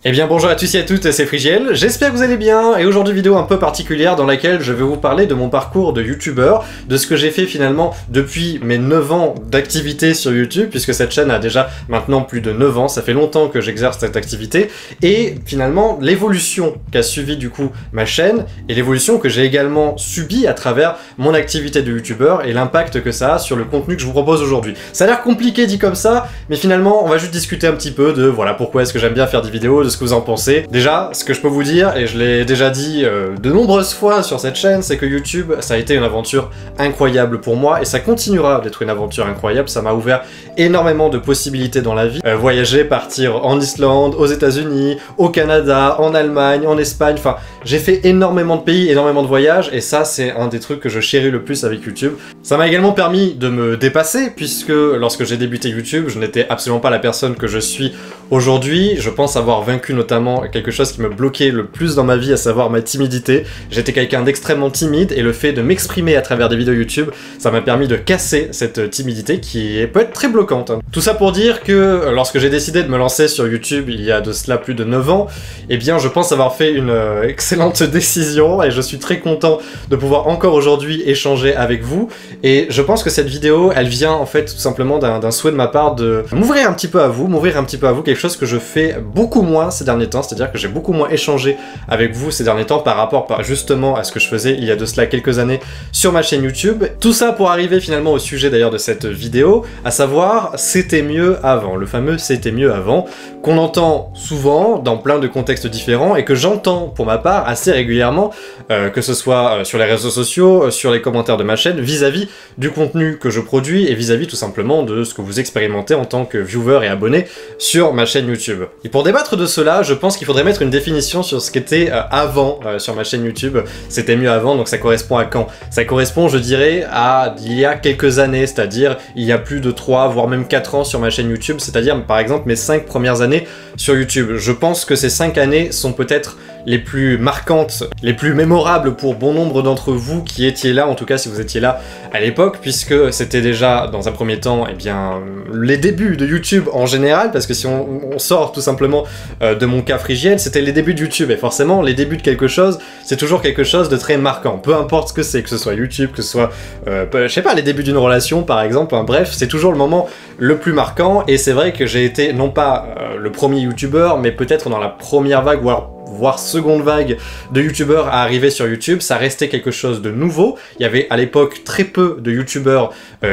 Eh bien bonjour à tous et à toutes, c'est Frigiel, j'espère que vous allez bien, et aujourd'hui vidéo un peu particulière dans laquelle je vais vous parler de mon parcours de youtubeur, de ce que j'ai fait finalement depuis mes 9 ans d'activité sur YouTube, puisque cette chaîne a déjà maintenant plus de 9 ans, ça fait longtemps que j'exerce cette activité, et finalement l'évolution qu'a suivi du coup ma chaîne, et l'évolution que j'ai également subie à travers mon activité de youtubeur, et l'impact que ça a sur le contenu que je vous propose aujourd'hui. Ça a l'air compliqué dit comme ça, mais finalement on va juste discuter un petit peu de voilà pourquoi est-ce que j'aime bien faire des vidéos, de ce que vous en pensez. Déjà, ce que je peux vous dire, et je l'ai déjà dit de nombreuses fois sur cette chaîne, c'est que YouTube, ça a été une aventure incroyable pour moi, et ça continuera d'être une aventure incroyable. Ça m'a ouvert énormément de possibilités dans la vie. Voyager, partir en Islande, aux États-Unis, au Canada, en Allemagne, en Espagne, enfin, j'ai fait énormément de pays, énormément de voyages, et ça, c'est un des trucs que je chéris le plus avec YouTube. Ça m'a également permis de me dépasser, puisque lorsque j'ai débuté YouTube, je n'étais absolument pas la personne que je suis aujourd'hui. Je pense avoir vaincu notamment quelque chose qui me bloquait le plus dans ma vie, à savoir ma timidité. J'étais quelqu'un d'extrêmement timide, et le fait de m'exprimer à travers des vidéos YouTube, ça m'a permis de casser cette timidité qui peut être très bloquante. Tout ça pour dire que lorsque j'ai décidé de me lancer sur YouTube il y a de cela plus de 9 ans, eh bien je pense avoir fait une excellente décision, et je suis très content de pouvoir encore aujourd'hui échanger avec vous. Et je pense que cette vidéo, elle vient en fait tout simplement d'un souhait de ma part de m'ouvrir un petit peu à vous, quelque chose que je fais beaucoup moins ces derniers temps, c'est-à-dire que j'ai beaucoup moins échangé avec vous ces derniers temps par rapport justement à ce que je faisais il y a de cela quelques années sur ma chaîne YouTube. Tout ça pour arriver finalement au sujet d'ailleurs de cette vidéo, à savoir c'était mieux avant, le fameux c'était mieux avant, qu'on entend souvent dans plein de contextes différents et que j'entends pour ma part assez régulièrement, que ce soit sur les réseaux sociaux, sur les commentaires de ma chaîne, vis-à-vis du contenu que je produis et vis-à-vis tout simplement de ce que vous expérimentez en tant que viewer et abonné sur ma chaîne YouTube. Et pour débattre de cela, je pense qu'il faudrait mettre une définition sur ce qu'était avant sur ma chaîne YouTube. C'était mieux avant, donc ça correspond à quand? Ça correspond, je dirais, à il y a quelques années, c'est-à-dire il y a plus de 3 voire même 4 ans sur ma chaîne YouTube, c'est-à-dire par exemple mes 5 premières années sur YouTube. Je pense que ces 5 années sont peut-être les plus marquantes, les plus mémorables pour bon nombre d'entre vous qui étiez là, en tout cas si vous étiez là à l'époque, puisque c'était déjà dans un premier temps eh bien, les débuts de YouTube en général, parce que si on sort tout simplement de mon cas Frigiel, c'était les débuts de YouTube, et forcément les débuts de quelque chose, c'est toujours quelque chose de très marquant, peu importe ce que c'est, que ce soit YouTube, que ce soit, je sais pas, les débuts d'une relation par exemple, hein, bref, c'est toujours le moment le plus marquant, et c'est vrai que j'ai été non pas le premier YouTuber, mais peut-être dans la première vague, voire seconde vague de youtubeurs à arriver sur YouTube. Ça restait quelque chose de nouveau. Il y avait à l'époque très peu de youtubeurs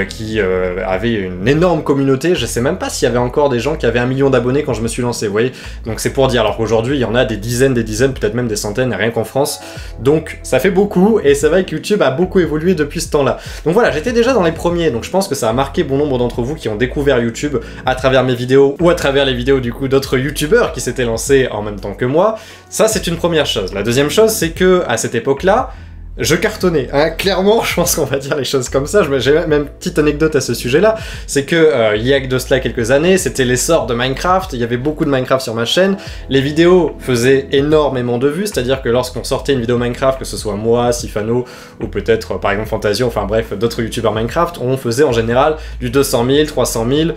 qui avaient une énorme communauté. Je sais même pas s'il y avait encore des gens qui avaient 1 million d'abonnés quand je me suis lancé, vous voyez. Donc c'est pour dire, alors qu'aujourd'hui il y en a des dizaines, peut-être même des centaines, rien qu'en France. Donc ça fait beaucoup, et c'est vrai que YouTube a beaucoup évolué depuis ce temps-là. Donc voilà, j'étais déjà dans les premiers, donc je pense que ça a marqué bon nombre d'entre vous qui ont découvert YouTube à travers mes vidéos, ou à travers les vidéos du coup d'autres youtubeurs qui s'étaient lancés en même temps que moi. Ça, c'est une première chose. La deuxième chose, c'est que à cette époque-là, je cartonnais, hein, clairement, je pense qu'on va dire les choses comme ça. J'ai même une petite anecdote à ce sujet-là, c'est que il y a de cela quelques années, c'était l'essor de Minecraft, il y avait beaucoup de Minecraft sur ma chaîne, les vidéos faisaient énormément de vues, c'est-à-dire que lorsqu'on sortait une vidéo Minecraft, que ce soit moi, Sifano, ou peut-être par exemple Fantasio, enfin bref, d'autres youtubeurs Minecraft, on faisait en général du 200 000, 300 000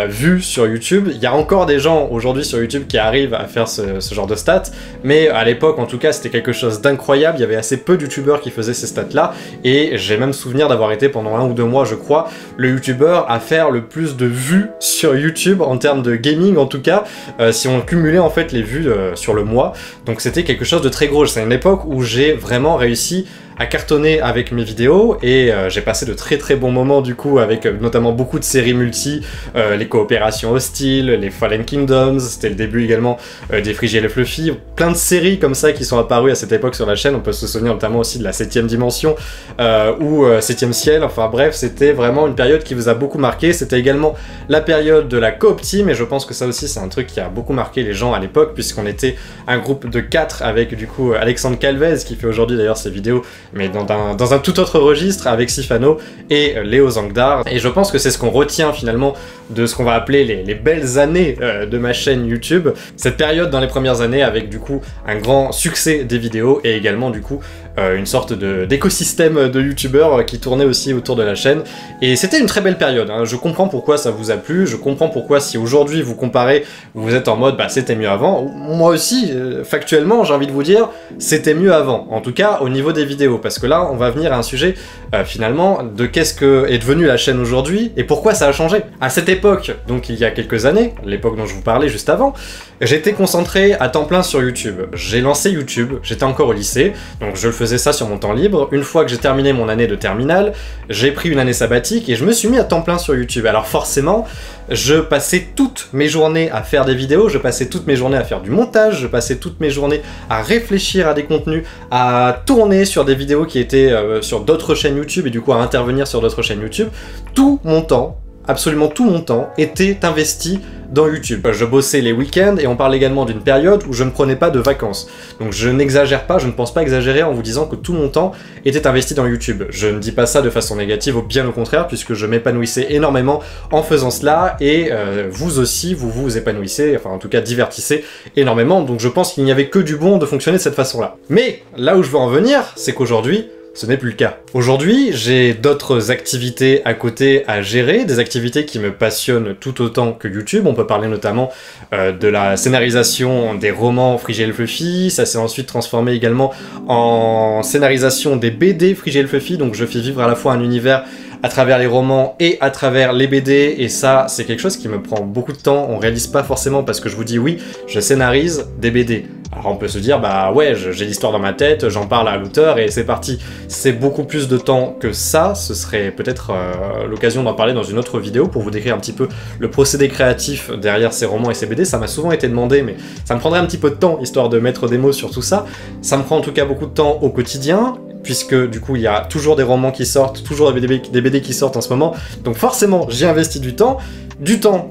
vues sur YouTube. Il y a encore des gens aujourd'hui sur YouTube qui arrivent à faire ce genre de stats, mais à l'époque en tout cas c'était quelque chose d'incroyable, il y avait assez peu de youtubeurs qui faisait ces stats là, et j'ai même souvenir d'avoir été pendant 1 ou 2 mois je crois le youtubeur à faire le plus de vues sur YouTube en termes de gaming en tout cas, si on cumulait en fait les vues sur le mois, donc c'était quelque chose de très gros. C'est une époque où j'ai vraiment réussi à cartonner avec mes vidéos, et j'ai passé de très très bons moments du coup avec notamment beaucoup de séries multi, les coopérations hostiles, les Fallen Kingdoms, c'était le début également des Frigiel et Fluffy, plein de séries comme ça qui sont apparues à cette époque sur la chaîne. On peut se souvenir notamment aussi de la 7ème dimension ou 7ème ciel, enfin bref, c'était vraiment une période qui vous a beaucoup marqué. C'était également la période de la coop team, et je pense que ça aussi c'est un truc qui a beaucoup marqué les gens à l'époque, puisqu'on était un groupe de 4 avec du coup Alexandre Calvez qui fait aujourd'hui d'ailleurs ses vidéos mais dans un tout autre registre avec Sifano et Léo Zangdar. Et je pense que c'est ce qu'on retient finalement de ce qu'on va appeler les belles années de ma chaîne YouTube. Cette période dans les premières années avec du coup un grand succès des vidéos et également du coup une sorte d'écosystème de youtubeurs qui tournait aussi autour de la chaîne. Et c'était une très belle période, hein. Je comprends pourquoi ça vous a plu, je comprends pourquoi si aujourd'hui vous comparez, vous êtes en mode bah c'était mieux avant. Moi aussi, factuellement, j'ai envie de vous dire, c'était mieux avant. En tout cas, au niveau des vidéos. Parce que là, on va venir à un sujet, finalement, de qu'est-ce que est devenue la chaîne aujourd'hui et pourquoi ça a changé. À cette époque, donc il y a quelques années, l'époque dont je vous parlais juste avant, j'étais concentré à temps plein sur YouTube. J'ai lancé YouTube, j'étais encore au lycée, donc je le faisais ça sur mon temps libre. Une fois que j'ai terminé mon année de terminale, j'ai pris une année sabbatique et je me suis mis à temps plein sur YouTube. Alors forcément, je passais toutes mes journées à faire des vidéos, je passais toutes mes journées à faire du montage, je passais toutes mes journées à réfléchir à des contenus, à tourner sur des vidéos qui étaient sur d'autres chaînes YouTube et du coup à intervenir sur d'autres chaînes YouTube. Tout mon temps, absolument tout mon temps, était investi dans YouTube. Je bossais les week-ends et on parle également d'une période où je ne prenais pas de vacances. Donc je n'exagère pas, je ne pense pas exagérer en vous disant que tout mon temps était investi dans YouTube. Je ne dis pas ça de façon négative, bien au contraire, puisque je m'épanouissais énormément en faisant cela et vous aussi, vous vous épanouissez, enfin en tout cas divertissez énormément. Donc je pense qu'il n'y avait que du bon de fonctionner de cette façon-là. Mais là où je veux en venir, c'est qu'aujourd'hui, ce n'est plus le cas. Aujourd'hui, j'ai d'autres activités à côté à gérer, des activités qui me passionnent tout autant que YouTube. On peut parler notamment de la scénarisation des romans Frigel Fluffy, ça s'est ensuite transformé également en scénarisation des BD Frigel Fluffy, donc je fais vivre à la fois un univers à travers les romans et à travers les BD, et ça, c'est quelque chose qui me prend beaucoup de temps, on réalise pas forcément parce que je vous dis oui, je scénarise des BD. Alors on peut se dire, bah ouais, j'ai l'histoire dans ma tête, j'en parle à l'auteur et c'est parti. C'est beaucoup plus de temps que ça, ce serait peut-être l'occasion d'en parler dans une autre vidéo pour vous décrire un petit peu le procédé créatif derrière ces romans et ces BD. Ça m'a souvent été demandé, mais ça me prendrait un petit peu de temps, histoire de mettre des mots sur tout ça. Ça me prend en tout cas beaucoup de temps au quotidien, puisque du coup il y a toujours des romans qui sortent, toujours des BD qui sortent en ce moment, donc forcément j'y investis du temps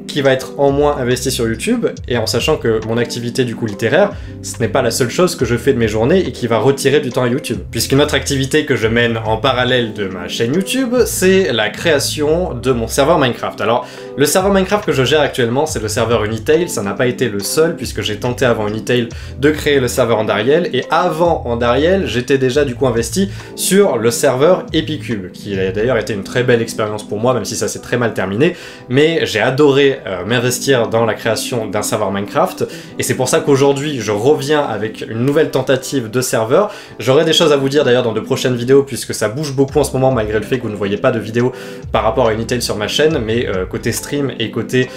qui va être en moins investi sur YouTube, et en sachant que mon activité du coup littéraire, ce n'est pas la seule chose que je fais de mes journées et qui va retirer du temps à YouTube. Puisqu'une autre activité que je mène en parallèle de ma chaîne YouTube, c'est la création de mon serveur Minecraft. Alors, le serveur Minecraft que je gère actuellement, c'est le serveur Unitail, ça n'a pas été le seul, puisque j'ai tenté avant Unitail de créer le serveur Andariel, et avant Andariel, j'étais déjà du coup investi sur le serveur Epicube, qui a d'ailleurs été une très belle expérience pour moi, même si ça s'est très mal terminé, mais j'ai adoré m'investir dans la création d'un serveur Minecraft, et c'est pour ça qu'aujourd'hui je reviens avec une nouvelle tentative de serveur. J'aurai des choses à vous dire d'ailleurs dans de prochaines vidéos, puisque ça bouge beaucoup en ce moment malgré le fait que vous ne voyez pas de vidéos par rapport à Unitail sur ma chaîne, mais côté stream et côté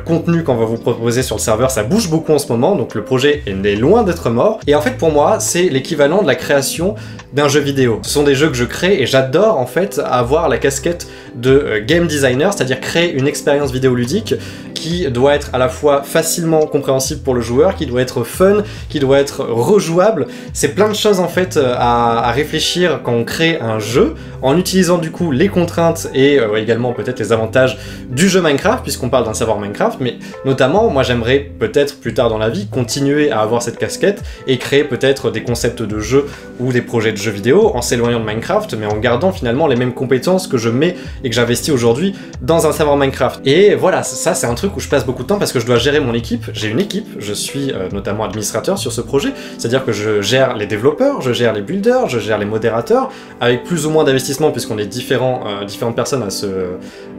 contenu qu'on va vous proposer sur le serveur, ça bouge beaucoup en ce moment, donc le projet est loin d'être mort. Et en fait pour moi c'est l'équivalent de la création d'un jeu vidéo. Ce sont des jeux que je crée et j'adore en fait avoir la casquette de game designer, c'est-à-dire créer une expérience vidéoludique qui doit être à la fois facilement compréhensible pour le joueur, qui doit être fun, qui doit être rejouable. C'est plein de choses en fait à réfléchir quand on crée un jeu, en utilisant du coup les contraintes et également peut-être les avantages du jeu Minecraft, puisqu'on parle d'un serveur Minecraft, mais notamment moi j'aimerais peut-être plus tard dans la vie continuer à avoir cette casquette et créer peut-être des concepts de jeux ou des projets de jeux vidéo en s'éloignant de Minecraft, mais en gardant finalement les mêmes compétences que je mets et que j'investis aujourd'hui dans un serveur Minecraft. Et voilà, ça c'est un truc où je passe beaucoup de temps parce que je dois gérer mon équipe. J'ai une équipe, je suis notamment administrateur sur ce projet, c'est-à-dire que je gère les développeurs, je gère les builders, je gère les modérateurs, avec plus ou moins d'investissement puisqu'on est différentes personnes à se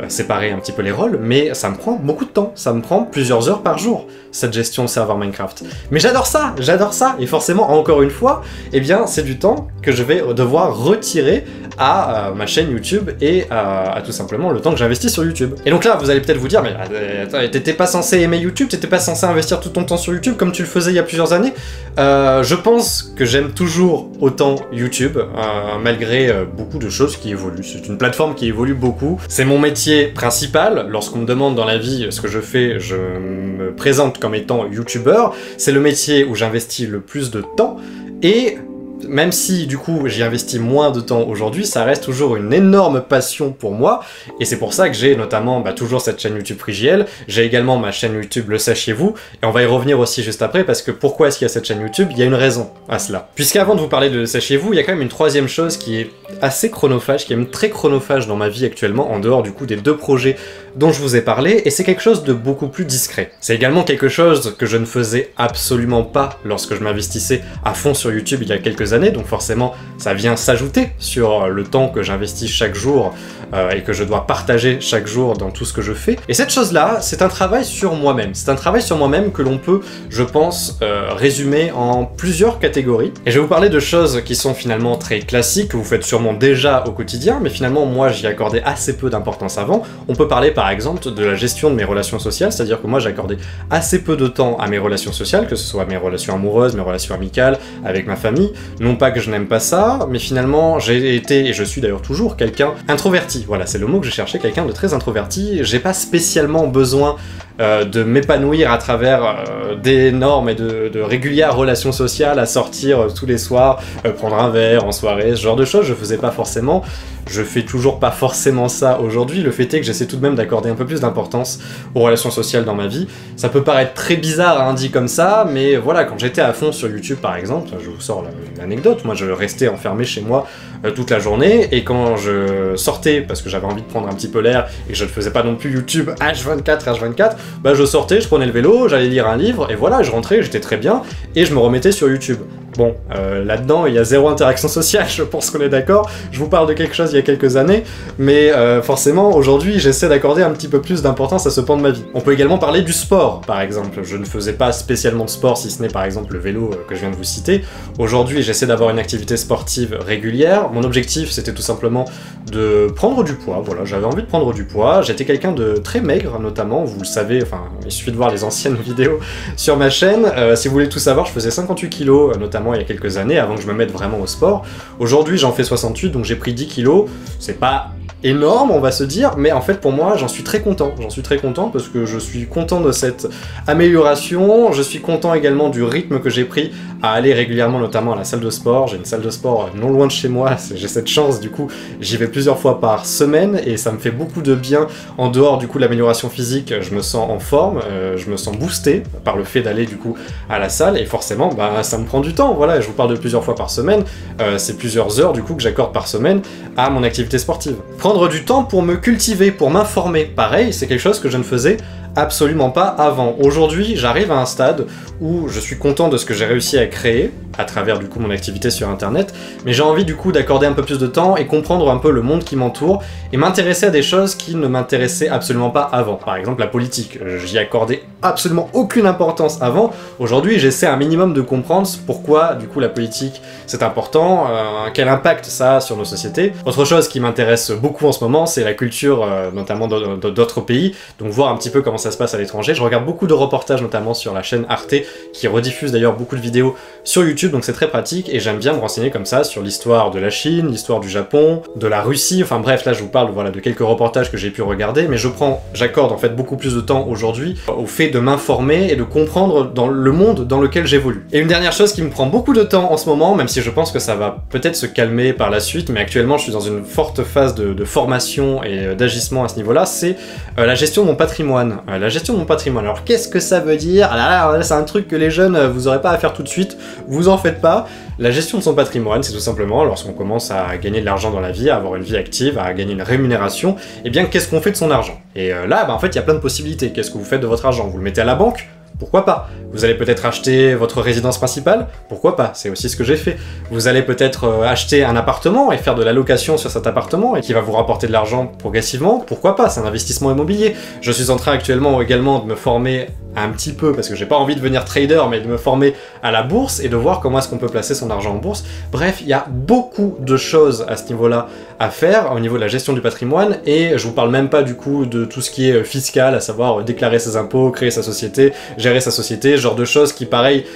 séparer un petit peu les rôles, mais ça me prend beaucoup de temps, ça me prend plusieurs heures par jour, cette gestion de serveur Minecraft. Mais j'adore ça, et forcément, encore une fois, eh bien c'est du temps que je vais devoir retirer à ma chaîne YouTube et à tout simplement le temps que j'investis sur YouTube. Et donc là, vous allez peut-être vous dire, mais t'étais pas censé aimer YouTube, t'étais pas censé investir tout ton temps sur YouTube comme tu le faisais il y a plusieurs années. Je pense que j'aime toujours autant YouTube, malgré beaucoup de choses qui évoluent. C'est une plateforme qui évolue beaucoup. C'est mon métier principal. Lorsqu'on me demande dans la vie ce que je fais, je me présente comme étant YouTubeur. C'est le métier où j'investis le plus de temps. Et même si du coup j'y investis moins de temps aujourd'hui, ça reste toujours une énorme passion pour moi, et c'est pour ça que j'ai notamment toujours cette chaîne YouTube Frigiel, j'ai également ma chaîne YouTube Le Sachiez-vous, et on va y revenir aussi juste après, parce que pourquoi est-ce qu'il y a cette chaîne YouTube? Il y a une raison à cela. Puisqu'avant de vous parler de Le Sachiez-vous, il y a quand même une troisième chose qui est assez chronophage, qui est même très chronophage dans ma vie actuellement, en dehors du coup des deux projets dont je vous ai parlé, et c'est quelque chose de beaucoup plus discret. C'est également quelque chose que je ne faisais absolument pas lorsque je m'investissais à fond sur YouTube il y a quelques années, donc forcément ça vient s'ajouter sur le temps que j'investis chaque jour et que je dois partager chaque jour dans tout ce que je fais. Et cette chose-là, c'est un travail sur moi-même. C'est un travail sur moi-même que l'on peut, je pense, résumer en plusieurs catégories. Et je vais vous parler de choses qui sont finalement très classiques, que vous faites sûrement déjà au quotidien, mais finalement moi j'y accordais assez peu d'importance avant. On peut parler par exemple de la gestion de mes relations sociales, c'est-à-dire que moi j'accordais assez peu de temps à mes relations sociales, que ce soit mes relations amoureuses, mes relations amicales, avec ma famille. Non pas que je n'aime pas ça, mais finalement j'ai été, et je suis d'ailleurs toujours, quelqu'un introverti. Voilà, c'est le mot que j'ai cherché, quelqu'un de très introverti. J'ai pas spécialement besoin de m'épanouir à travers d'énormes et de régulières relations sociales, à sortir tous les soirs, prendre un verre en soirée, ce genre de choses, je faisais pas forcément. Je fais toujours pas forcément ça aujourd'hui, le fait est que j'essaie tout de même d'accorder un peu plus d'importance aux relations sociales dans ma vie. Ça peut paraître très bizarre hein, dit comme ça, mais voilà, quand j'étais à fond sur YouTube par exemple, je vous sors l'anecdote, moi je restais enfermé chez moi toute la journée, et quand je sortais, parce que j'avais envie de prendre un petit peu l'air, et que je ne faisais pas non plus YouTube H24, bah je sortais, je prenais le vélo, j'allais lire un livre, et voilà, je rentrais, j'étais très bien, et je me remettais sur YouTube. Bon, là-dedans, il y a zéro interaction sociale, je pense qu'on est d'accord. Je vous parle de quelque chose il y a quelques années, mais forcément, aujourd'hui, j'essaie d'accorder un petit peu plus d'importance à ce pan de ma vie. On peut également parler du sport, par exemple. Je ne faisais pas spécialement de sport, si ce n'est par exemple le vélo que je viens de vous citer. Aujourd'hui, j'essaie d'avoir une activité sportive régulière. Mon objectif, c'était tout simplement de prendre du poids. Voilà, j'avais envie de prendre du poids. J'étais quelqu'un de très maigre, notamment, vous le savez, enfin, il suffit de voir les anciennes vidéos sur ma chaîne. Si vous voulez tout savoir, je faisais 58 kilos, notamment il y a quelques années, avant que je me mette vraiment au sport. Aujourd'hui, j'en fais 68, donc j'ai pris 10 kilos. C'est pas énorme, on va se dire, mais en fait pour moi j'en suis très content. J'en suis très content parce que je suis content de cette amélioration, je suis content également du rythme que j'ai pris à aller régulièrement notamment à la salle de sport. J'ai une salle de sport non loin de chez moi, j'ai cette chance du coup, j'y vais plusieurs fois par semaine et ça me fait beaucoup de bien. En dehors du coup de l'amélioration physique, je me sens en forme, je me sens boosté par le fait d'aller du coup à la salle, et forcément bah ça me prend du temps, voilà, je vous parle de plusieurs fois par semaine, c'est plusieurs heures du coup que j'accorde par semaine à mon activité sportive. Prendre du temps pour me cultiver, pour m'informer, pareil, c'est quelque chose que je ne faisais absolument pas avant. Aujourd'hui, j'arrive à un stade où je suis content de ce que j'ai réussi à créer, à travers du coup mon activité sur internet, mais j'ai envie du coup d'accorder un peu plus de temps et comprendre un peu le monde qui m'entoure, et m'intéresser à des choses qui ne m'intéressaient absolument pas avant. Par exemple la politique, j'y accordais absolument aucune importance avant. Aujourd'hui, j'essaie un minimum de comprendre pourquoi du coup la politique c'est important, quel impact ça a sur nos sociétés. Autre chose qui m'intéresse beaucoup en ce moment, c'est la culture, notamment d'autres pays, donc voir un petit peu comment ça se passe à l'étranger. Je regarde beaucoup de reportages, notamment sur la chaîne Arte, qui rediffuse d'ailleurs beaucoup de vidéos sur YouTube, donc c'est très pratique, et j'aime bien me renseigner comme ça sur l'histoire de la Chine, l'histoire du Japon, de la Russie, enfin bref, là je vous parle voilà, de quelques reportages que j'ai pu regarder, mais j'accorde en fait beaucoup plus de temps aujourd'hui au fait de m'informer et de comprendre dans le monde dans lequel j'évolue. Et une dernière chose qui me prend beaucoup de temps en ce moment, même si je pense que ça va peut-être se calmer par la suite, mais actuellement je suis dans une forte phase de formation et d'agissement à ce niveau-là, c'est la gestion de mon patrimoine. La gestion de mon patrimoine, alors qu'est-ce que ça veut dire? Ah là, c'est un truc que les jeunes, vous aurez pas à faire tout de suite, vous en faites pas. La gestion de son patrimoine, c'est tout simplement lorsqu'on commence à gagner de l'argent dans la vie, à avoir une vie active, à gagner une rémunération, et bien qu'est-ce qu'on fait de son argent? Et là, bah, en fait, il y a plein de possibilités. Qu'est-ce que vous faites de votre argent? Vous le mettez à la banque? Pourquoi pas? Vous allez peut-être acheter votre résidence principale? Pourquoi pas? C'est aussi ce que j'ai fait. Vous allez peut-être acheter un appartement et faire de la location sur cet appartement et qui va vous rapporter de l'argent progressivement? Pourquoi pas? C'est un investissement immobilier. Je suis en train actuellement également de me former un petit peu, parce que j'ai pas envie de devenir trader, mais de me former à la bourse et de voir comment est-ce qu'on peut placer son argent en bourse. Bref, il y a beaucoup de choses à ce niveau-là à faire, au niveau de la gestion du patrimoine, et je vous parle même pas du coup de tout ce qui est fiscal, à savoir déclarer ses impôts, créer sa société, gérer sa société, ce genre de choses qui, pareil,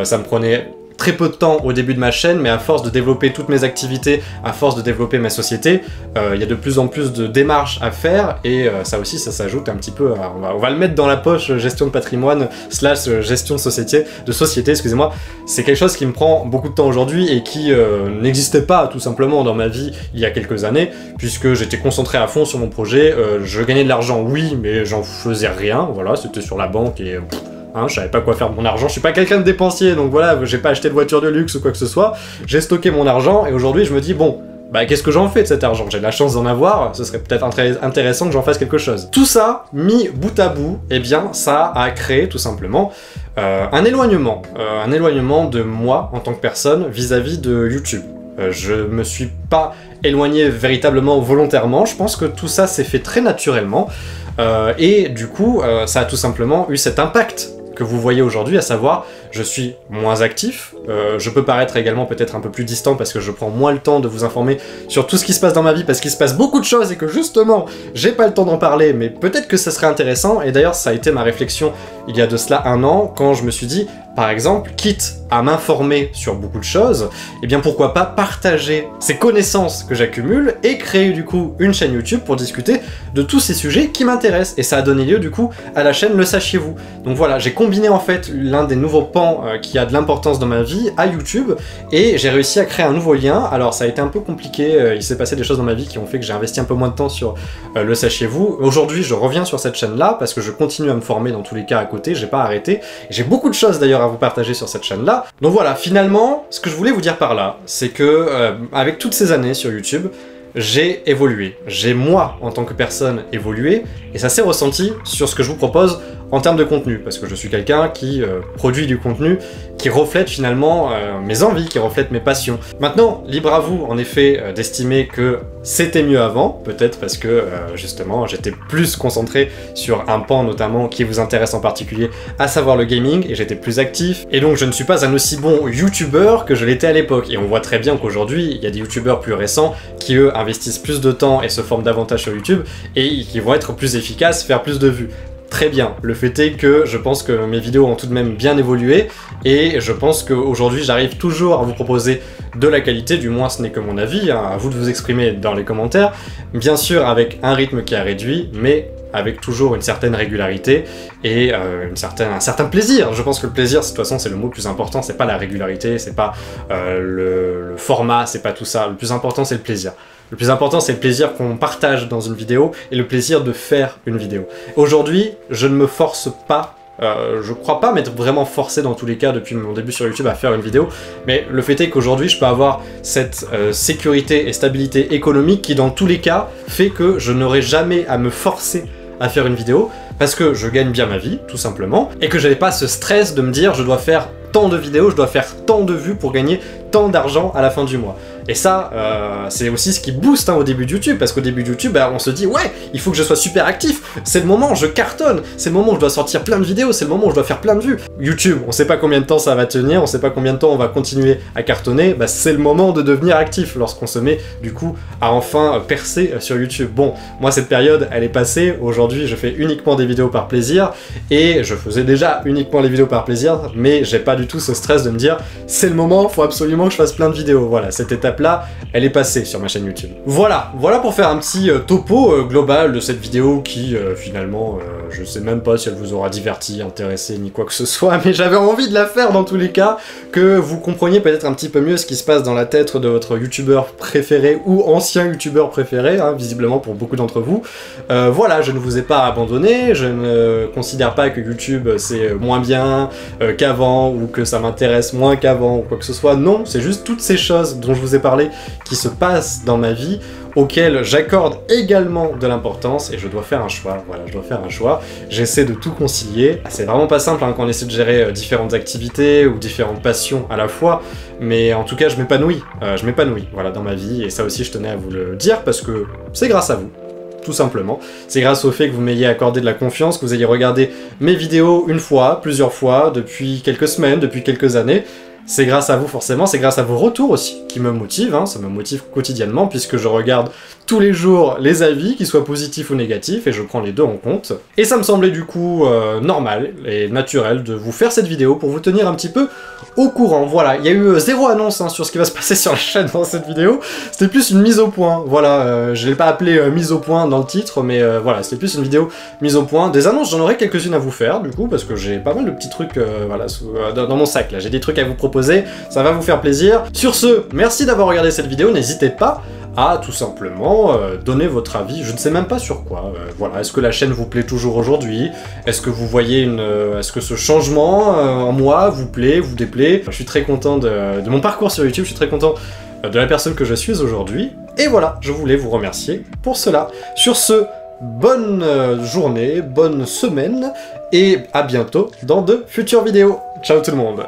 ça me prenait très peu de temps au début de ma chaîne, mais à force de développer toutes mes activités, à force de développer ma société, il y a de plus en plus de démarches à faire, et ça aussi, ça s'ajoute un petit peu à, on va le mettre dans la poche gestion de patrimoine / gestion de société, excusez-moi. C'est quelque chose qui me prend beaucoup de temps aujourd'hui et qui n'existait pas tout simplement dans ma vie il y a quelques années, puisque j'étais concentré à fond sur mon projet. Je gagnais de l'argent, oui, mais j'en faisais rien, voilà, c'était sur la banque et hein, je savais pas quoi faire de mon argent. Je suis pas quelqu'un de dépensier, donc voilà, j'ai pas acheté de voiture de luxe ou quoi que ce soit. J'ai stocké mon argent et aujourd'hui je me dis bon, bah qu'est-ce que j'en fais de cet argent? J'ai de la chance d'en avoir, ce serait peut-être intéressant que j'en fasse quelque chose. Tout ça, mis bout à bout, eh bien ça a créé tout simplement un éloignement de moi en tant que personne vis-à-vis de YouTube. Je me suis pas éloigné véritablement volontairement, je pense que tout ça s'est fait très naturellement, et du coup ça a tout simplement eu cet impact que vous voyez aujourd'hui, à savoir je suis moins actif, je peux paraître également peut-être un peu plus distant parce que je prends moins le temps de vous informer sur tout ce qui se passe dans ma vie, parce qu'il se passe beaucoup de choses et que justement j'ai pas le temps d'en parler, mais peut-être que ça serait intéressant. Et d'ailleurs ça a été ma réflexion il y a de cela un an, quand je me suis dit, par exemple, quitte à m'informer sur beaucoup de choses, eh bien pourquoi pas partager ces connaissances que j'accumule et créer du coup une chaîne YouTube pour discuter de tous ces sujets qui m'intéressent. Et ça a donné lieu du coup à la chaîne Le Sachiez-vous. Donc voilà, j'ai combiné en fait l'un des nouveaux pans qui a de l'importance dans ma vie à YouTube, et j'ai réussi à créer un nouveau lien. Alors ça a été un peu compliqué, il s'est passé des choses dans ma vie qui ont fait que j'ai investi un peu moins de temps sur Le Sachiez-vous. Aujourd'hui je reviens sur cette chaîne là parce que je continue à me former dans tous les cas à côté, j'ai pas arrêté. J'ai beaucoup de choses d'ailleurs à vous partager sur cette chaîne là. Donc voilà, finalement, ce que je voulais vous dire par là, c'est que avec toutes ces années sur YouTube, j'ai évolué. J'ai moi, en tant que personne, évolué, et ça s'est ressenti sur ce que je vous propose en termes de contenu, parce que je suis quelqu'un qui produit du contenu qui reflète finalement mes envies, qui reflète mes passions. Maintenant, libre à vous, en effet, d'estimer que c'était mieux avant, peut-être parce que, justement, j'étais plus concentré sur un pan notamment qui vous intéresse en particulier, à savoir le gaming, et j'étais plus actif, et donc je ne suis pas un aussi bon youtubeur que je l'étais à l'époque. Et on voit très bien qu'aujourd'hui, il y a des youtubeurs plus récents qui, eux, investissent plus de temps et se forment davantage sur YouTube, et qui vont être plus efficaces, faire plus de vues. Très bien, le fait est que je pense que mes vidéos ont tout de même bien évolué, et je pense qu'aujourd'hui j'arrive toujours à vous proposer de la qualité, du moins ce n'est que mon avis, hein, à vous de vous exprimer dans les commentaires, bien sûr avec un rythme qui a réduit, mais avec toujours une certaine régularité et un certain plaisir. Je pense que le plaisir, de toute façon, c'est le mot le plus important, c'est pas la régularité, c'est pas le format, c'est pas tout ça. Le plus important, c'est le plaisir. Le plus important, c'est le plaisir qu'on partage dans une vidéo et le plaisir de faire une vidéo. Aujourd'hui, je ne me force pas, je crois pas m'être vraiment forcé dans tous les cas depuis mon début sur YouTube à faire une vidéo, mais le fait est qu'aujourd'hui, je peux avoir cette sécurité et stabilité économique qui, dans tous les cas, fait que je n'aurai jamais à me forcer à faire une vidéo, parce que je gagne bien ma vie, tout simplement, et que j'avais pas ce stress de me dire je dois faire tant de vidéos, je dois faire tant de vues pour gagner tant d'argent à la fin du mois. Et ça, c'est aussi ce qui booste au début de YouTube, parce qu'au début de YouTube, on se dit ouais, il faut que je sois super actif, c'est le moment, je cartonne, c'est le moment où je dois sortir plein de vidéos, c'est le moment où je dois faire plein de vues. YouTube, on sait pas combien de temps ça va tenir, on sait pas combien de temps on va continuer à cartonner, bah c'est le moment de devenir actif lorsqu'on se met du coup à enfin percer sur YouTube. Bon, moi cette période, elle est passée, aujourd'hui je fais uniquement des vidéos par plaisir, et je faisais déjà uniquement les vidéos par plaisir, mais j'ai pas du tout ce stress de me dire c'est le moment, faut absolument que je fasse plein de vidéos. Voilà, cette étape-là, elle est passée sur ma chaîne YouTube. Voilà pour faire un petit topo global de cette vidéo qui, finalement, je sais même pas si elle vous aura diverti, intéressé, ni quoi que ce soit, mais j'avais envie de la faire dans tous les cas, que vous compreniez peut-être un petit peu mieux ce qui se passe dans la tête de votre youtubeur préféré ou ancien youtubeur préféré, hein, visiblement pour beaucoup d'entre vous. Voilà, je ne vous ai pas abandonné, je ne considère pas que YouTube c'est moins bien qu'avant, ou que ça m'intéresse moins qu'avant, ou quoi que ce soit. Non, c'est juste toutes ces choses dont je vous ai parlé qui se passent dans ma vie, auxquelles j'accorde également de l'importance, et je dois faire un choix. Voilà, je dois faire un choix. J'essaie de tout concilier. C'est vraiment pas simple quand on essaie de gérer différentes activités ou différentes passions à la fois, mais en tout cas je m'épanouis, voilà, dans ma vie, et ça aussi je tenais à vous le dire parce que c'est grâce à vous. Tout simplement. C'est grâce au fait que vous m'ayez accordé de la confiance, que vous ayez regardé mes vidéos une fois, plusieurs fois, depuis quelques semaines, depuis quelques années. c'est grâce à vous forcément, c'est grâce à vos retours aussi qui me motivent, hein, ça me motive quotidiennement puisque je regarde tous les jours les avis, qu'ils soient positifs ou négatifs, et je prends les deux en compte. Et ça me semblait du coup normal et naturel de vous faire cette vidéo pour vous tenir un petit peu au courant. Voilà, il y a eu zéro annonce hein, sur ce qui va se passer sur la chaîne dans cette vidéo, c'était plus une mise au point. Voilà, je l'ai pas appelé mise au point dans le titre, mais voilà, c'était plus une vidéo mise au point. Des annonces, j'en aurai quelques-unes à vous faire du coup, parce que j'ai pas mal de petits trucs voilà, dans mon sac là, j'ai des trucs à vous proposer, ça va vous faire plaisir. Sur ce, merci d'avoir regardé cette vidéo, n'hésitez pas à tout simplement donner votre avis, je ne sais même pas sur quoi, voilà, est-ce que la chaîne vous plaît toujours aujourd'hui? Est-ce que vous voyez est-ce que ce changement en moi vous plaît, vous déplaît? Je suis très content de mon parcours sur YouTube, je suis très content de la personne que je suis aujourd'hui, et voilà, je voulais vous remercier pour cela. Sur ce, bonne journée, bonne semaine, et à bientôt dans de futures vidéos. Ciao tout le monde!